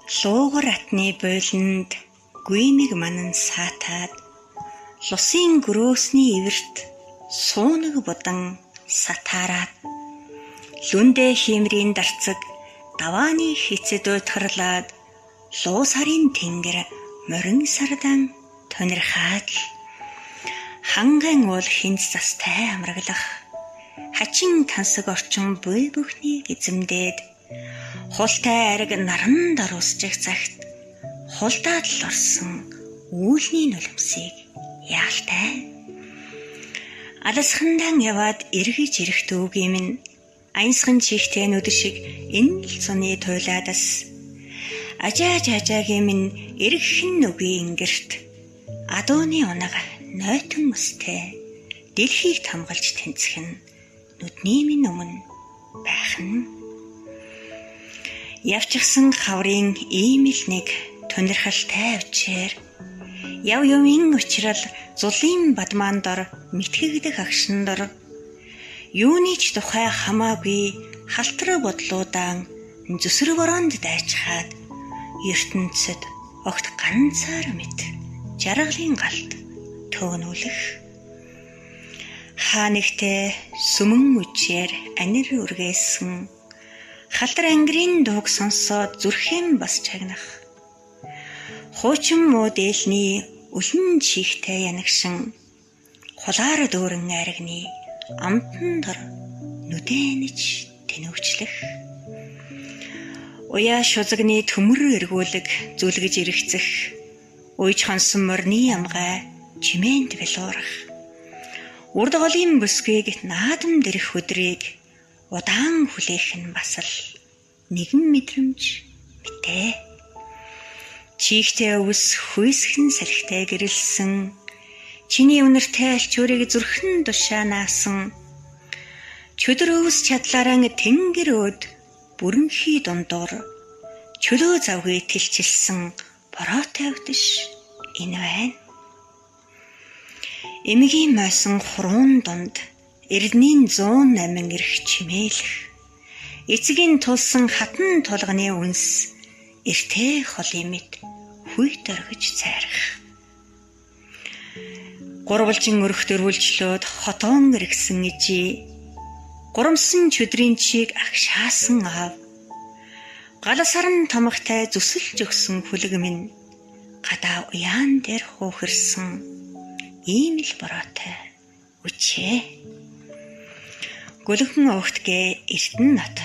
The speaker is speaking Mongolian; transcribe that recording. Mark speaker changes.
Speaker 1: Луугар атны буйланд гүймэг манан саатаад лусын гөрөөсний ивэрт суунаг будан сатаараад лүндэ хиймрийн дарцаг давааны хицэд уйтгарлаад луу сарын тэнгэр морин сардан тонирхаад ханган уул хинц застай амраглах хачин тансаг орчин буй бүхнийг эзэмдээд хултай ариг наран даруусчих цагт хулдаад л орсон үүлний нулимсыг яалтай аласхандан яваад эргэж ирэхт үгүй минь айнсхан чихтэй нүд шиг энэ л цуны туйлаадас ажаагийн минь эргхэн үгүй ингэрт адууны унаг нойтон өстэй дэлхийг тамгалж тэнцхэн нүдний минь өмнө байх нь явчихсан хаврын ийм л нэг тунирхалтай авчээр яв юмын учрал зулын бадмаан дор мэтгэгдэх агшин дор юуны ч тухай хамаагүй халтраа бодлуудаан зүсэр бороонд дайчхаад ертөнцөд огт ганцаар мэд жаргалын галт төөнүүлэх хаа нэгтээ сүмэн үчээр анир үргээсэн халдар ангирын дууг сонсоод зүрхэм бас чагнах хуучин муу дээлний үлэн чихтэй янагшин хулаар дөөрөн айрагны амтан дор нүдэнэж тэнөвчлэх уяа шузагны төмөр эргүүлэг зүлгэж ирэхцэх уйж хонсон морны амгай чимээнд бэлуурах урд голын бүсгийг наадам дэрэх өдрийг удаан хүлээх нь бас л нэгэн мэдрэмж битээ чихтэй өвс хүйсхэн салхитай гэрэлсэн чиний үнэртэй алчуурыг зүрхэн тушаа наасан чөдөр өвс чадлаараа тэнгэр өд бүрэнхий дундуур чөлөө завгүй тэлчилсэн бороотой өвдөш энэ байна эмигийн мойсон хуруун дунд эрдэнийн 108 ирэх чимээлэх эцгийн тулсан хатан тулганы үнс эртээ холын мэд хүйт оргиж цайрах гурвалжин өрх дөрвөлжлөөд хотоон иргсэн ижи гурамсан чөдрийн чиг агшаасан аав галасаран томхтой зүсэлж өгсөн хүлэг минь гадаа уяан дээр хуухэрсэн ийм л бороотой үчээ гөлгөн овтгээ эрдэнэ нот